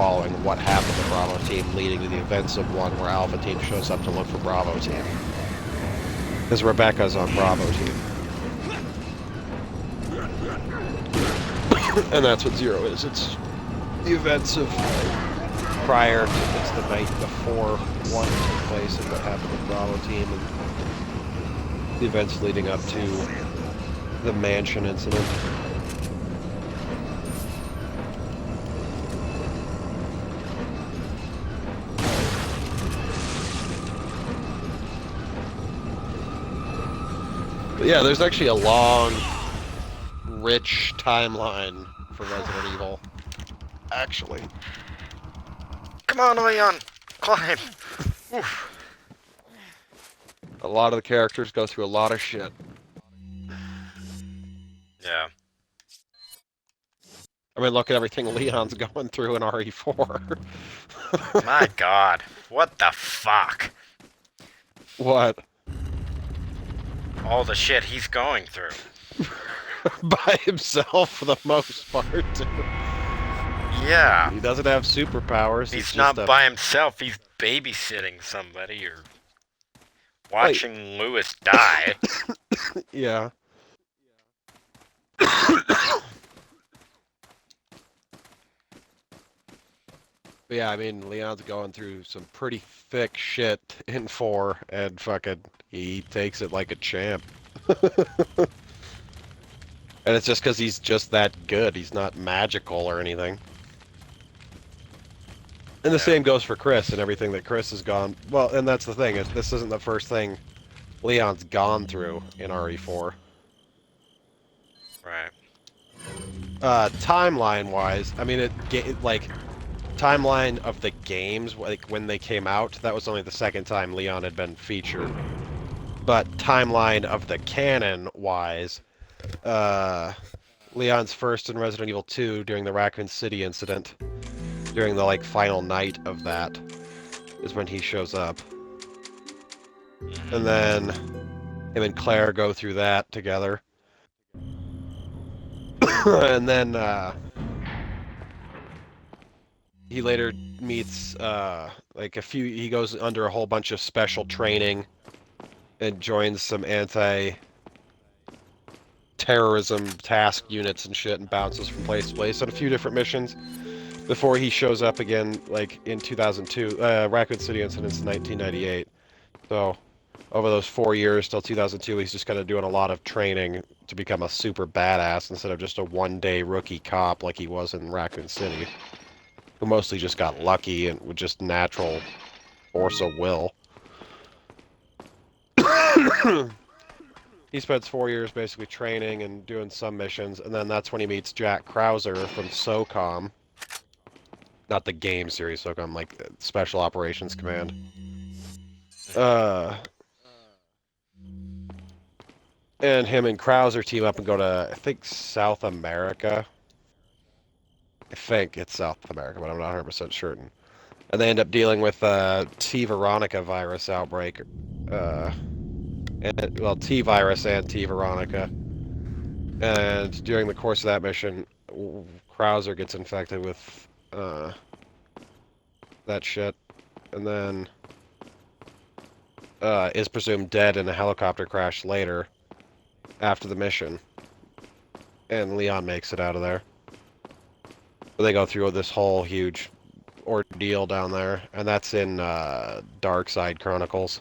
following what happened to Bravo Team, leading to the events of 1 where Alpha Team shows up to look for Bravo Team. Because Rebecca's on Bravo Team. And that's what 0 is. It's the events of prior, it's the night before 1 took place and what happened with Bravo Team, and the events leading up to the mansion incident. But yeah, there's actually a long, rich timeline for Resident Evil. Actually. Come on, Leon! Climb! Oof. A lot of the characters go through a lot of shit. Yeah. I mean, look at everything Leon's going through in RE4. My god. What the fuck? What? All the shit he's going through. By himself for the most part, too. Yeah. He doesn't have superpowers. He's not by himself. He's babysitting somebody or watching Lewis die. Yeah. But yeah, I mean, Leon's going through some pretty thick shit in 4, and fucking, he takes it like a champ. And it's just because he's just that good. He's not magical or anything. And the same goes for Chris and everything that Chris has gone... Well, and that's the thing. This isn't the first thing Leon's gone through in RE4. Right. Timeline-wise, I mean, like... Timeline of the games, like when they came out, that was only the second time Leon had been featured. But timeline of the canon-wise, Leon's first in Resident Evil 2 during the Raccoon City incident, during the like final night of that, is when he shows up. And then him and Claire go through that together. And then he later meets like he goes under a whole bunch of special training and joins some anti-terrorism task units and shit and bounces from place to place on a few different missions before he shows up again like in 2002. Raccoon City incidents in 1998. So over those 4 years till 2002, he's just kind of doing a lot of training to become a super badass instead of just a one-day rookie cop like he was in Raccoon City, who mostly just got lucky and with just natural force of will. He spends 4 years basically training and doing some missions, and then that's when he meets Jack Krauser from SOCOM. Not the game series SOCOM, like Special Operations Command. And him and Krauser team up and go to, I think, South America. I think it's South America, but I'm not 100% certain. And they end up dealing with T. Veronica virus outbreak. Well, T virus and T Veronica. And during the course of that mission, Krauser gets infected with that shit. And then is presumed dead in a helicopter crash later after the mission. And Leon makes it out of there. They go through this whole huge ordeal down there, and that's in Dark Side Chronicles.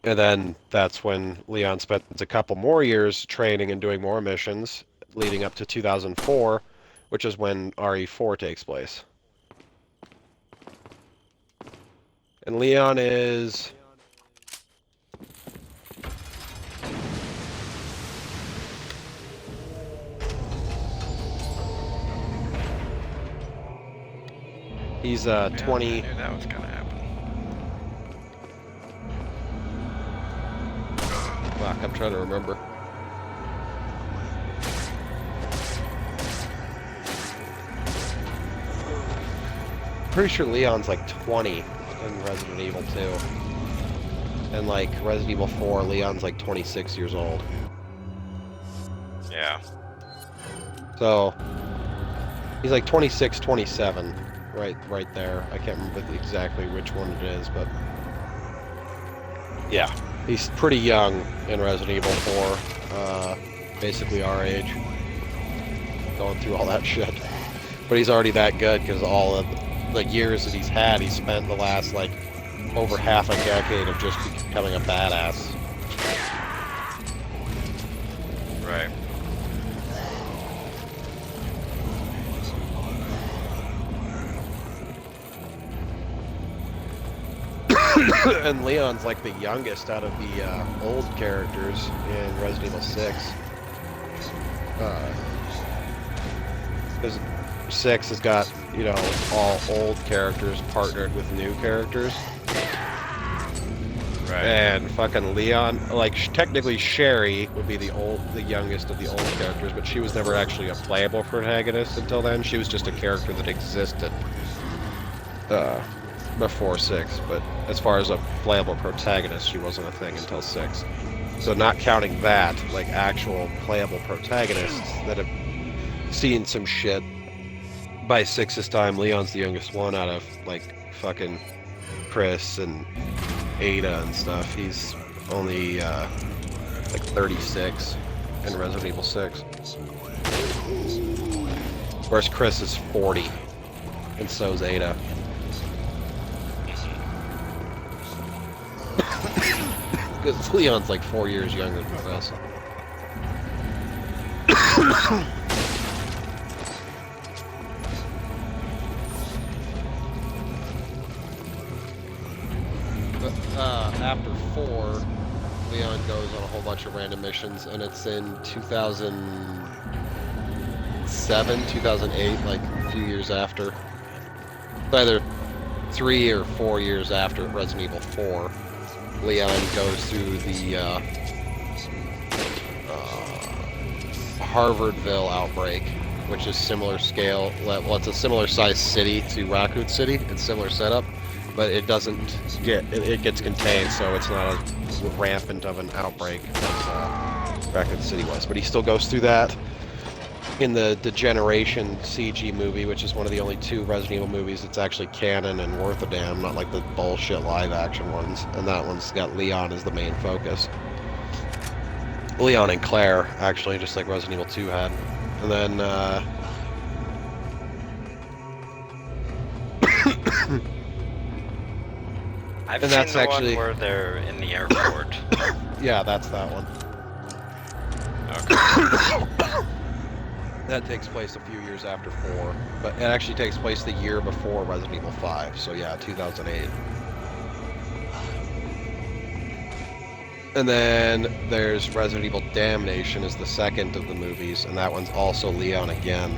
And then that's when Leon spends a couple more years training and doing more missions, leading up to 2004, which is when RE4 takes place. And Leon is... He's 20. I knew that was gonna happen. Fuck, I'm trying to remember. Pretty sure Leon's like 20 in Resident Evil 2. And like Resident Evil 4, Leon's like 26 years old. Yeah. So He's like 26, 27, right there. I can't remember exactly which one it is, but yeah, he's pretty young in Resident Evil 4, basically our age, going through all that shit. But he's already that good because all of the years that he's spent the last like over half a decade of just becoming a badass. Right. And Leon's like the youngest out of the old characters in Resident Evil 6. Because 6 has got, you know, all old characters partnered with new characters. Right. And fucking Leon, like technically Sherry would be the youngest of the old characters, but she was never actually a playable protagonist until then. She was just a character that existed before 6, but as far as a playable protagonist, she wasn't a thing until 6. So not counting that, like actual playable protagonists that have seen some shit, by 6's time, Leon's the youngest one out of like fucking Chris and Ada and stuff. He's only like 36 in Resident Evil 6. Whereas Chris is 40, and so is Ada. Because Leon's like 4 years younger than Chris. After 4, Leon goes on a whole bunch of random missions, and it's in 2007, 2008, like a few years after. Either 3 or 4 years after Resident Evil 4, Leon goes through the Harvardville outbreak, which is similar scale. Well, it's a similar sized city to Raccoon City. It's similar setup, but it doesn't get it gets contained, so it's not as rampant of an outbreak as Raccoon City was. But he still goes through that in the Degeneration CG movie, which is one of the only 2 Resident Evil movies that's actually canon and worth a damn, not like the bullshit live action ones. And that one's got Leon as the main focus. Leon and Claire, actually, just like Resident Evil 2 had. And then I've and seen that's the actually one where they're in the airport. yeah, that's that one. Okay. That takes place a few years after 4, but it actually takes place the year before Resident Evil 5, so yeah, 2008. And then there's Resident Evil Damnation is the second of the movies, and that one's also Leon again,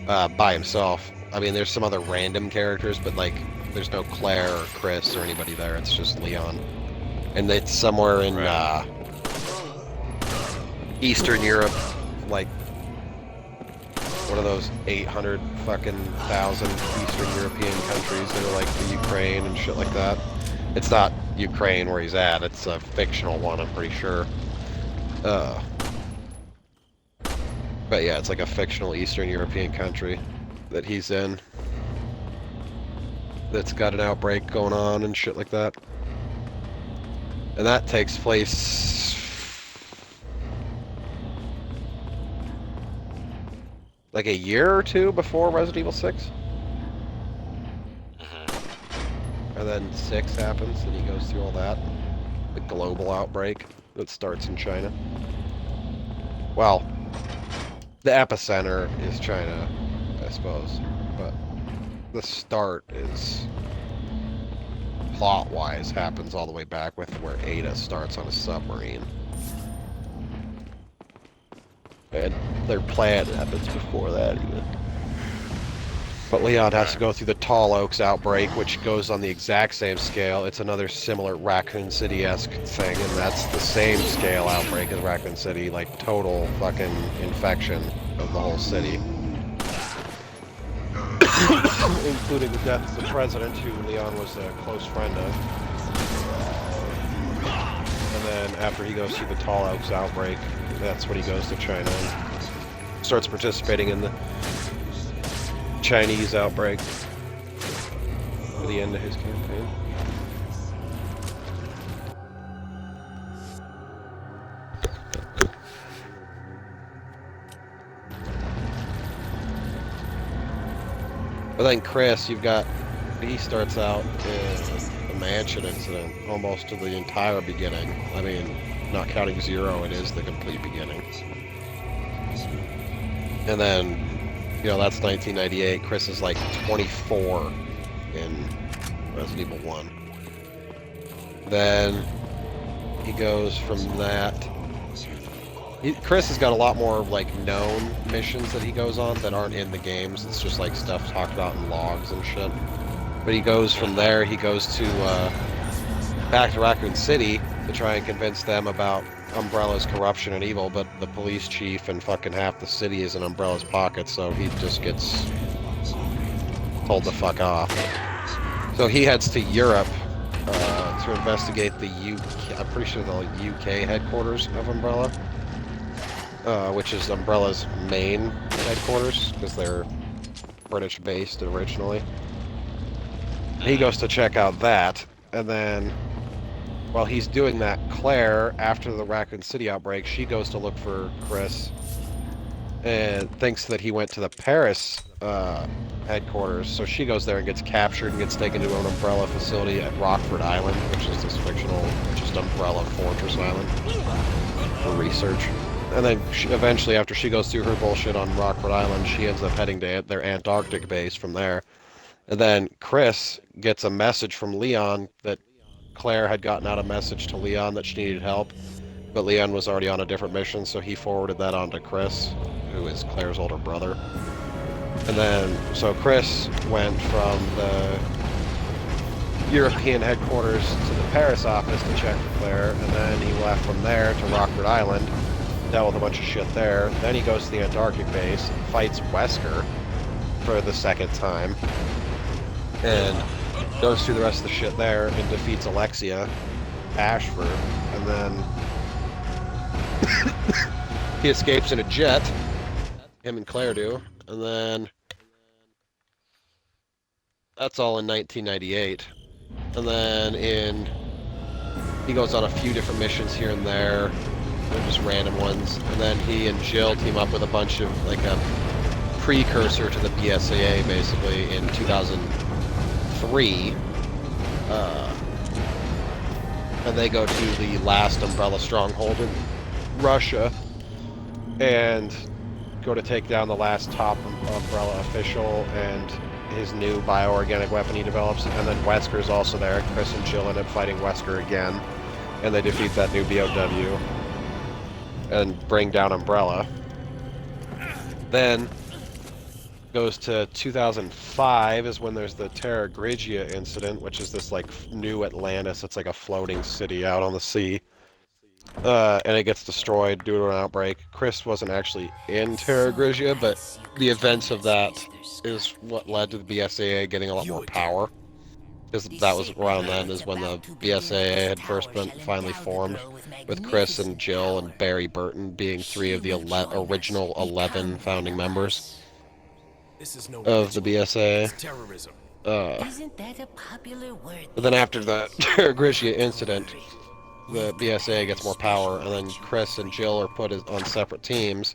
by himself. I mean, there's some other random characters, but like, there's no Claire or Chris or anybody there, it's just Leon. And it's somewhere in Eastern Europe, like one of those 800 fucking thousand Eastern European countries that are like the Ukraine and shit like that. It's not Ukraine where he's at, it's a fictional one, I'm pretty sure. But yeah, it's like a fictional Eastern European country that he's in that's got an outbreak going on and shit like that. And that takes place like a year or 2 before Resident Evil 6. And then 6 happens, and he goes through all that. The global outbreak that starts in China. Well, the epicenter is China, I suppose. But the start is, plot-wise, happens all the way back with where Ada starts on a submarine. And their plan happens before that, even. But Leon has to go through the Tall Oaks outbreak, which goes on the exact same scale. It's another similar Raccoon City-esque thing, and that's the same scale outbreak as Raccoon City, like total fucking infection of the whole city. Including the death of the president, who Leon was a close friend of. And then after he goes through the Tall Oaks outbreak, that's when he goes to China and starts participating in the Chinese outbreak for the end of his campaign. But then Chris, he starts out in the mansion incident almost to the entire beginning. I mean, not counting Zero, it is the complete beginning. And then, you know, that's 1998. Chris is like 24 in Resident Evil 1. Then he goes from that. Chris has got a lot more like known missions that he goes on that aren't in the games. It's just like stuff talked about in logs and shit. But he goes from there. He goes to back to Raccoon City to try and convince them about Umbrella's corruption and evil. But the police chief and fucking half the city is in Umbrella's pocket, so he just gets told to fuck off. So he heads to Europe to investigate the UK. I'm pretty sure the UK headquarters of Umbrella. Which is Umbrella's main headquarters, because they're British-based originally. He goes to check out that, and then while he's doing that, Claire, after the Raccoon City outbreak, she goes to look for Chris, and thinks that he went to the Paris headquarters, so she goes there and gets captured and gets taken to an Umbrella facility at Rockford Island, which is this fictional, just Umbrella fortress island, for research. And then eventually, after she goes through her bullshit on Rockford Island, she ends up heading to their Antarctic base from there. And then Chris gets a message from Leon that Claire had gotten out a message to Leon that she needed help, but Leon was already on a different mission, so he forwarded that on to Chris, who is Claire's older brother. And then, so Chris went from the European headquarters to the Paris office to check for Claire, and then he left from there to Rockford Island, dealt with a bunch of shit there. Then he goes to the Antarctic base, fights Wesker for the second time, and goes through the rest of the shit there and defeats Alexia Ashford, and then he escapes in a jet, him and Claire do, and then that's all in 1998. And then he goes on a few different missions here and there. They're just random ones. And then he and Jill team up with a bunch of, like, a precursor to the BSAA, basically, in 2003. And they go to the last Umbrella stronghold in Russia and go to take down the last top Umbrella official and his new bioorganic weapon he develops. And then Wesker's also there. Chris and Jill end up fighting Wesker again. And they defeat that new BOW and bring down Umbrella. Then goes to 2005 is when there's the Terra Grigia incident, which is this like new Atlantis. It's like a floating city out on the sea. And it gets destroyed due to an outbreak. Chris wasn't actually in Terra Grigia, but the events of that is what led to the BSAA getting a lot more power. Because that was around then is when the BSAA had first been finally formed, with Chris and Jill and Barry Burton being 3 of the original 11 founding members of the BSAA. But then after the Terra Grigia incident, the BSAA gets more power, and then Chris and Jill are put on separate teams,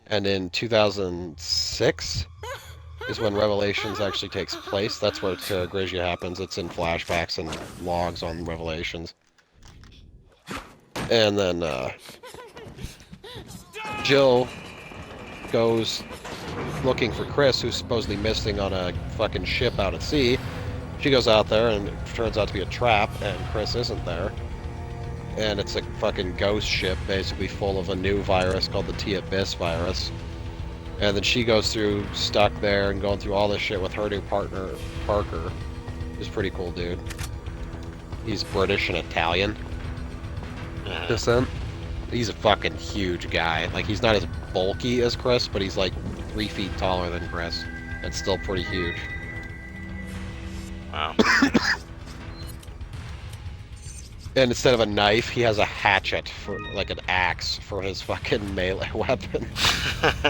and in 2006 is when Revelations actually takes place. That's where Terra Grigia happens. It's in flashbacks and logs on Revelations. And then Jill goes looking for Chris, who's supposedly missing on a fucking ship out at sea. She goes out there, and it turns out to be a trap, and Chris isn't there. And it's a fucking ghost ship, basically full of a new virus called the T-Abyss virus. And then she goes through, stuck there, and going through all this shit with her new partner, Parker. Who's a pretty cool dude. He's British and Italian descent. He's a fucking huge guy. Like, he's not as bulky as Chris, but he's like 3 feet taller than Chris. And still pretty huge. Wow. And instead of a knife, he has a hatchet, for like an axe, for his fucking melee weapon.